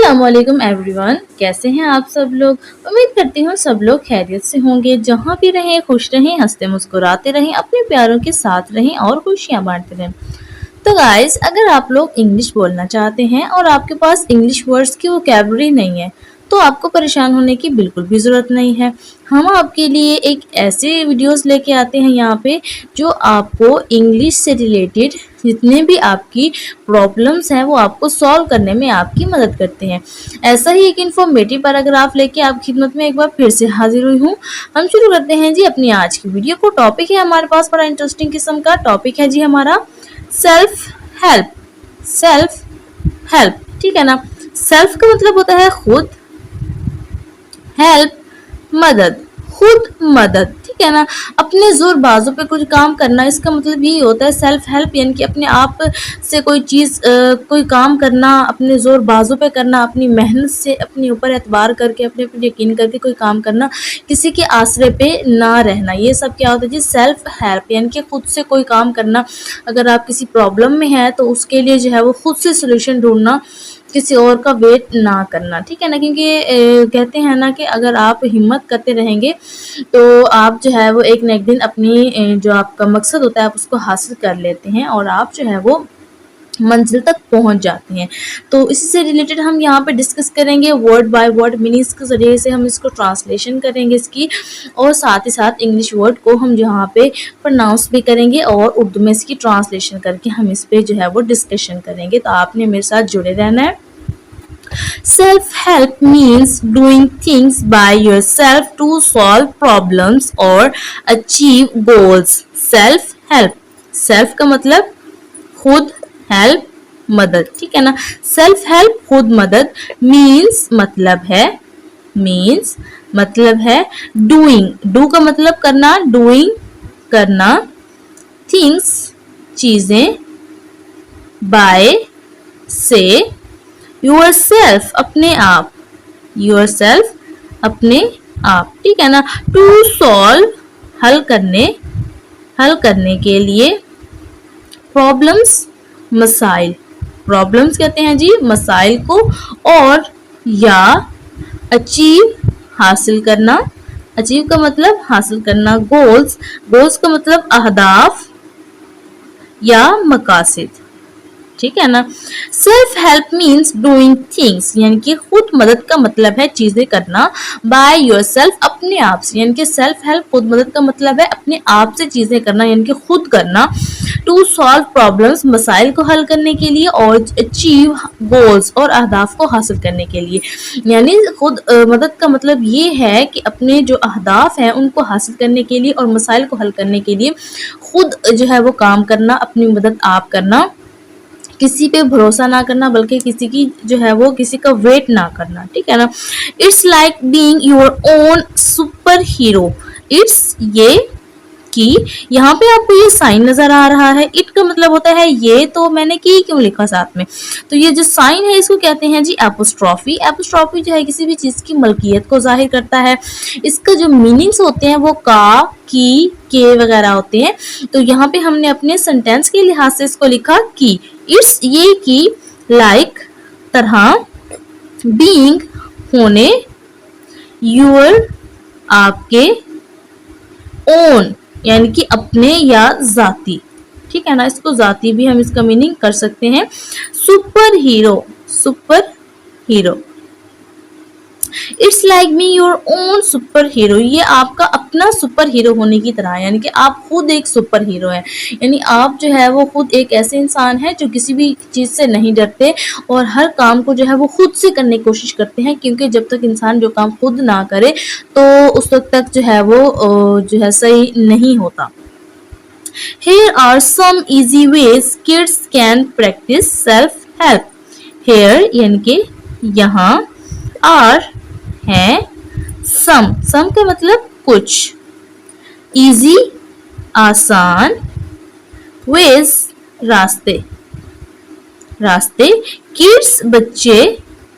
अस्सलामुअलैकुम एवरीवन, कैसे हैं आप सब लोग। उम्मीद करती हूँ सब लोग खैरियत से होंगे। जहाँ भी रहें खुश रहें, हंसते मुस्कुराते रहें, अपने प्यारों के साथ रहें और खुशियाँ बांटते रहें। तो गाइस, अगर आप लोग इंग्लिश बोलना चाहते हैं और आपके पास इंग्लिश वर्ड्स की वोकैबुलरी नहीं है तो आपको परेशान होने की बिल्कुल भी ज़रूरत नहीं है। हम आपके लिए एक ऐसे वीडियोस लेके आते हैं यहाँ पे जो आपको इंग्लिश से रिलेटेड जितने भी आपकी प्रॉब्लम्स हैं वो आपको सॉल्व करने में आपकी मदद करते हैं। ऐसा ही एक इन्फॉर्मेटिव पैराग्राफ लेके आपकी खिदमत में एक बार फिर से हाजिर हुई हूँ। हम शुरू करते हैं जी अपनी आज की वीडियो को। टॉपिक है हमारे पास बड़ा इंटरेस्टिंग किस्म का। टॉपिक है जी हमारा सेल्फ हेल्प। सेल्फ हेल्प, ठीक है ना। सेल्फ का मतलब होता है खुद, हेल्प मदद, खुद मदद, ठीक है ना। अपने जोर बाजू पे कुछ काम करना, इसका मतलब यही होता है सेल्फ हेल्प, यानी कि अपने आप से कोई चीज़ कोई काम करना, अपने जोर बाजू पे करना, अपनी मेहनत से अपने ऊपर एतबार करके अपने ऊपर यकीन करके कोई काम करना, किसी के आसरे पे ना रहना। ये सब क्या होता है जी, सेल्फ हेल्प, यानी कि खुद से कोई काम करना। अगर आप किसी प्रॉब्लम में हैं तो उसके लिए जो है वो खुद से सोल्यूशन ढूंढना, किसी और का वेट ना करना, ठीक है ना। क्योंकि कहते हैं ना कि अगर आप हिम्मत करते रहेंगे तो आप जो है वो एक न एक दिन अपनी जो आपका मकसद होता है आप उसको हासिल कर लेते हैं और आप जो है वो मंजिल तक पहुंच जाते हैं। तो इसी से रिलेटेड हम यहाँ पे डिस्कस करेंगे, वर्ड बाय वर्ड मीनिंग्स के जरिए से हम इसको ट्रांसलेशन करेंगे इसकी, और साथ ही साथ इंग्लिश वर्ड को हम यहाँ पे प्रोनाउंस भी करेंगे और उर्दू में इसकी ट्रांसलेशन करके हम इस पे जो है वो डिस्कशन करेंगे। तो आपने मेरे साथ जुड़े रहना है। Self help means doing things by yourself to solve problems or achieve goals. Self help, self का मतलब खुद, हेल्प मदद, ठीक है ना। सेल्फ हेल्प खुद मदद मीन्स मतलब है डूइंग, डू का मतलब करना, डूइंग करना, थिंग्स चीजें, बाय से, योरसेल्फ अपने आप, योरसेल्फ अपने आप, ठीक है ना। टू सॉल्व हल करने के लिए, प्रॉब्लम्स मसाइल, प्रॉब्लम्स कहते हैं जी मसाइल को, और या अचीव हासिल करना, अचीव का मतलब हासिल करना, गोल्स, गोल्स का मतलब अहदाफ या मकासिद, ठीक है ना। Self help means doing things, यानी कि खुद मदद का मतलब है चीजें करना, बाय योरसेल्फ अपने आप से, यानी कि सेल्फ हेल्प खुद मदद का मतलब है अपने आप से चीजें करना, यानी कि खुद करना। टू सॉल्व प्रॉब्लम्स मसाइल को हल करने के लिए, और अचीव गोल्स और अहदाफ को हासिल करने के लिए, यानी खुद मदद का मतलब ये है कि अपने जो अहदाफ हैं उनको हासिल करने के लिए और मसाइल को हल करने के लिए खुद जो है वो काम करना, अपनी मदद आप करना, किसी पे भरोसा ना करना, बल्कि किसी की जो है वो किसी का वेट ना करना, ठीक है ना। It's like being your own super hero. It's ये कि यहाँ पे आपको ये साइन नजर आ रहा है, इट का मतलब होता है ये, तो मैंने की क्यों लिखा साथ में, तो ये जो साइन है इसको कहते हैं जी एपोस्ट्रॉफी। एपोस्ट्रॉफी जो है किसी भी चीज की मलकियत को जाहिर करता है। इसका जो मीनिंग्स होते हैं वो का, की, के वगैरह होते हैं। तो यहाँ पे हमने अपने सेंटेंस के लिहाज से इसको लिखा की। इट्स ये की, लाइक तरह, बीइंग होने, योर आपके, ओन यानी कि अपने या जाती, ठीक है ना। इसको जाती भी हम इसका मीनिंग कर सकते हैं। Super hero, super hero, it's like me your own super hero, ये आपका अपना सुपर हीरो होने की तरह है, यानी कि आप खुद एक सुपर हीरो हैं, यानी आप जो है वो खुद एक ऐसे इंसान हैं जो किसी भी चीज़ से नहीं डरते और हर काम को जो है वो खुद से करने की कोशिश करते हैं। क्योंकि जब तक इंसान जो काम खुद ना करे तो उस वक्त तक जो है वो जो है सही नहीं होता। Here are some easy ways kids can practice self help. Here यानी कि यहाँ, are है, सम का मतलब कुछ, इजी आसान, वेज रास्ते, रास्ते, किड्स बच्चे,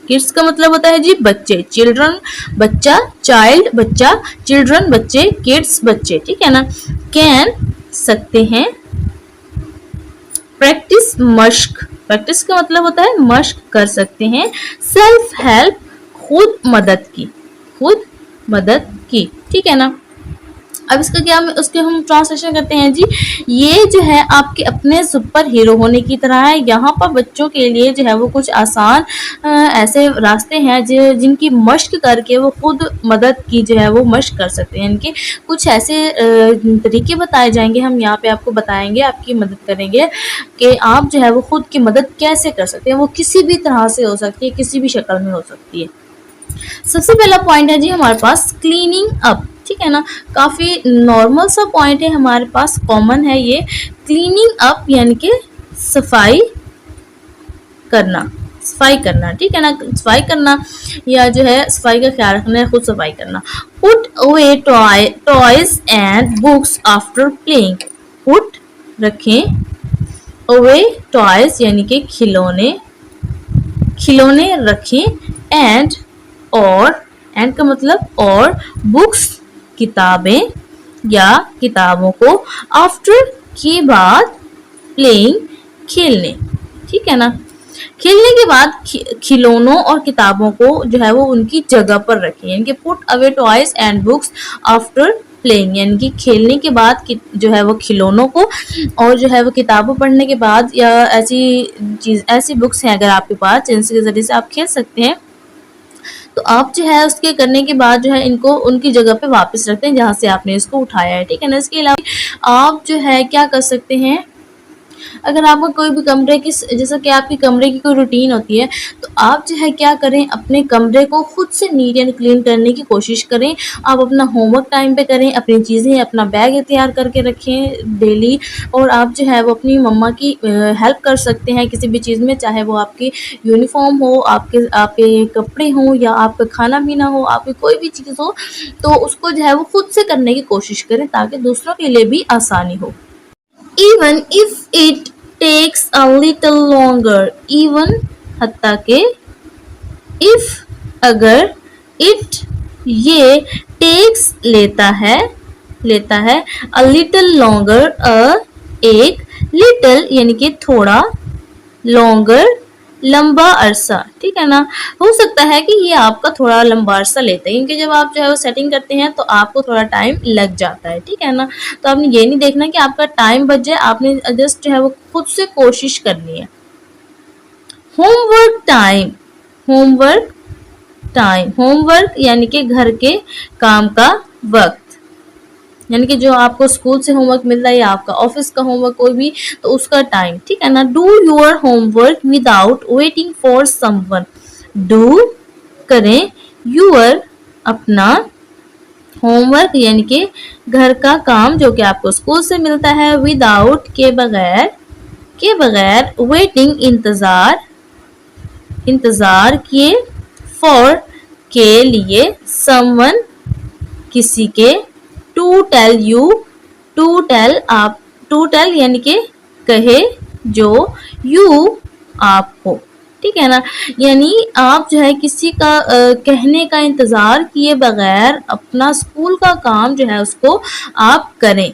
किड्स का मतलब होता है जी बच्चे, चिल्ड्रन बच्चा, चाइल्ड बच्चा, चिल्ड्रन बच्चे, किड्स बच्चे, ठीक है ना। कैन सकते हैं, प्रैक्टिस मश्क, प्रैक्टिस का मतलब होता है मश्क कर सकते हैं। सेल्फ हेल्प, खुद मदद की, खुद मदद की, ठीक है ना। अब इसका क्या उसके हम ट्रांसलेशन करते हैं जी। ये जो है आपके अपने सुपर हीरो होने की तरह है। यहाँ पर बच्चों के लिए जो है वो कुछ आसान ऐसे रास्ते हैं जो जिनकी मश्क करके वो खुद मदद की जो है वो मश्क कर सकते हैं। इनके कुछ ऐसे तरीके बताए जाएंगे, हम यहाँ पे आपको बताएंगे, आपकी मदद करेंगे कि आप जो है वो खुद की मदद कैसे कर सकते हैं। वो किसी भी तरह से हो सकती है, किसी भी शक्ल में हो सकती है। सबसे पहला पॉइंट है जी हमारे पास क्लीनिंग अप, ठीक है ना। काफी नॉर्मल सा पॉइंट है हमारे पास, कॉमन है ये। क्लीनिंग अप यानी कि सफाई करना, सफाई करना, ठीक है ना। सफाई करना या जो है सफाई का ख्याल रखना है, खुद सफाई करना। Put away toys and books after playing, put रखें, अवे टॉयज यानी कि खिलौने, खिलौने रखें, एंड और, एंड का मतलब और, बुक्स किताबें या किताबों को, आफ्टर के बाद, प्लेइंग खेलने, ठीक है ना। खेलने के बाद खिलौनों और किताबों को जो है वो उनकी जगह पर रखें, यानी कि put away toys and books after playing, यानी कि खेलने के बाद जो है वो खिलौनों को और जो है वो किताबों पढ़ने के बाद, या ऐसी बुक्स हैं अगर आपके पास जिनके जरिए से आप खेल सकते हैं, तो आप जो है उसके करने के बाद जो है इनको उनकी जगह पे वापस रखते हैं जहाँ से आपने इसको उठाया है, ठीक है ना। इसके अलावा आप जो है क्या कर सकते हैं, अगर आपका कोई भी कमरे की, जैसा कि आपकी कमरे की कोई रूटीन होती है, तो आप जो है क्या करें, अपने कमरे को खुद से नीट एंड क्लीन करने की कोशिश करें। आप अपना होमवर्क टाइम पे करें, अपनी चीज़ें, अपना बैग तैयार करके रखें डेली, और आप जो है वो अपनी मम्मा की हेल्प कर सकते हैं किसी भी चीज़ में, चाहे वो आपकी यूनिफॉर्म हो, आपके कपड़े हों, या आपका खाना पीना हो, आपकी कोई भी चीज़ हो, तो उसको जो है वो खुद से करने की कोशिश करें ताकि दूसरों के लिए भी आसानी हो। Even if it takes a little longer, even हत्ता के, if अगर, it ये takes लेता है a little longer, एक, little यानी कि थोड़ा, longer लंबा अरसा, ठीक है ना। हो सकता है कि ये आपका थोड़ा लंबा अरसा लेता है, क्योंकि जब आप जो है वो सेटिंग करते हैं तो आपको थोड़ा टाइम लग जाता है, ठीक है ना। तो आपने ये नहीं देखना कि आपका टाइम बच जाए, आपने जस्ट जो है वो खुद से कोशिश करनी है। Homework time, homework time, homework यानी कि घर के काम का वक्त, यानी कि जो आपको स्कूल से होमवर्क मिल रहा है या आपका ऑफिस का होमवर्क कोई भी, तो उसका टाइम, ठीक है ना। Do your homework without waiting for someone, do करें, योर अपना, होमवर्क यानी कि घर का काम जो कि आपको स्कूल से मिलता है, विदाउट के बगैर, वेटिंग इंतजार किए, फॉर के लिए, समवन किसी के, टू टेल यानी कि कहे जो, यू आपको, ठीक है ना। यानी आप जो है किसी का कहने का इंतजार किए बगैर अपना स्कूल का काम जो है उसको आप करें।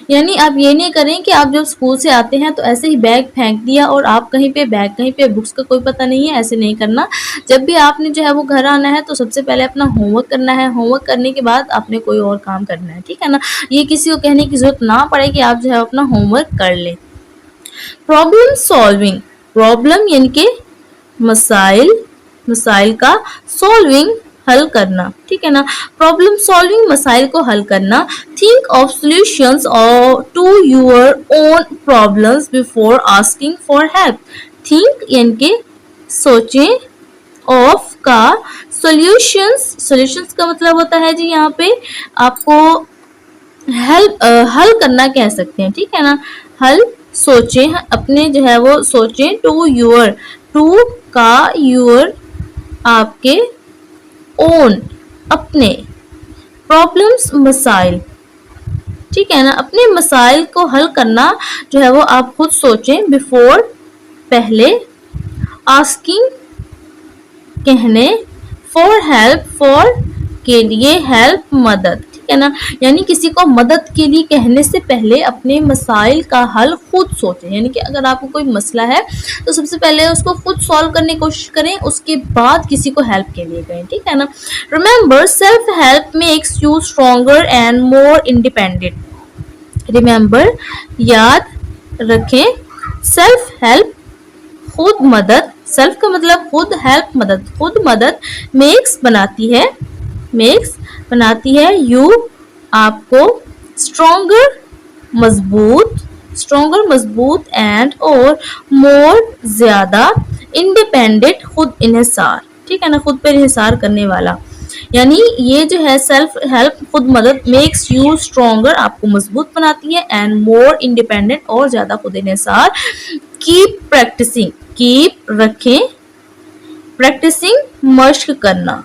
यानी आप ये नहीं करें कि आप जब स्कूल से आते हैं तो ऐसे ही बैग फेंक दिया और आप कहीं पे बैग, कहीं पे बुक्स का कोई पता नहीं है, ऐसे नहीं करना। जब भी आपने जो है वो घर आना है तो सबसे पहले अपना होमवर्क करना है, होमवर्क करने के बाद आपने कोई और काम करना है, ठीक है ना। ये किसी को कहने की जरूरत ना पड़े कि आप जो है अपना होमवर्क कर लें। प्रॉब्लम सॉल्विंग, प्रॉब्लम यानी कि मसाइल का, सॉल्विंग हल करना, ठीक है ना। प्रॉब्लम सॉल्विंग मसाइल को हल करना। Think of solutions to your own problems before asking for help, think यानी कि सोचें, ऑफ का सॉल्यूशंस का मतलब होता है जी यहाँ पे आपको हल करना कह सकते हैं, ठीक है ना। हल सोचें, अपने जो है वो सोचें, टू का योर आपके, ओन अपने, प्रॉब्लम्स मसाइल, ठीक है ना। अपने मसाइल को हल करना जो है वो आप खुद सोचें, बिफोर पहले, आस्किंग कहने, फॉर हेल्प के लिए, हेल्प मदद, ठीक है ना। यानी किसी को मदद के लिए कहने से पहले अपने मसाइल का हल खुद सोचें। यानी कि अगर आपको कोई मसला है तो सबसे पहले उसको खुद सॉल्व करने की कोशिश करें, उसके बाद किसी को हेल्प के लिए कहें, ठीक है ना। Remember self help makes you stronger and more independent. Remember याद रखें, सेल्फ हेल्प खुद मदद, सेल्फ का मतलब खुद, हेल्प मदद, खुद मदद, मेक्स बनाती है यू आपको, स्ट्रॉन्गर मजबूत एंड और मोर ज्यादा, इंडिपेंडेंट खुद इन्हिसार, ठीक है ना, खुद पर इन्हिसार करने वाला। यानी ये जो है सेल्फ हेल्प खुद मदद मेक्स यू स्ट्रॉन्गर आपको मजबूत बनाती है, एंड मोर इंडिपेंडेंट और ज्यादा खुद इन्हिसार। कीप प्रैक्टिसिंग, कीप रखें, प्रैक्टिसिंग मश्क करना,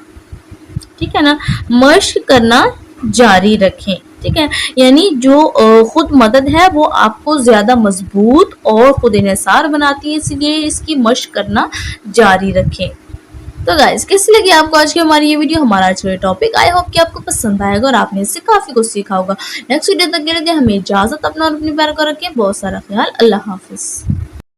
ठीक है ना, मश्क करना जारी रखें, ठीक है। यानी जो खुद मदद है वो आपको ज्यादा मजबूत और खुद इन्हिसार बनाती है, इसलिए इसकी मश्क करना जारी रखें। तो गाइस कैसी लगी आपको आज की हमारी ये वीडियो, हमारा आज का टॉपिक। आई होप कि आपको पसंद आएगा और आपने इससे काफी कुछ सीखा होगा। नेक्स्ट वीडियो तक के लिए हमें इजाजत, अपना और अपने प्यार को रखें बहुत सारा ख्याल। अल्लाह हाफिज।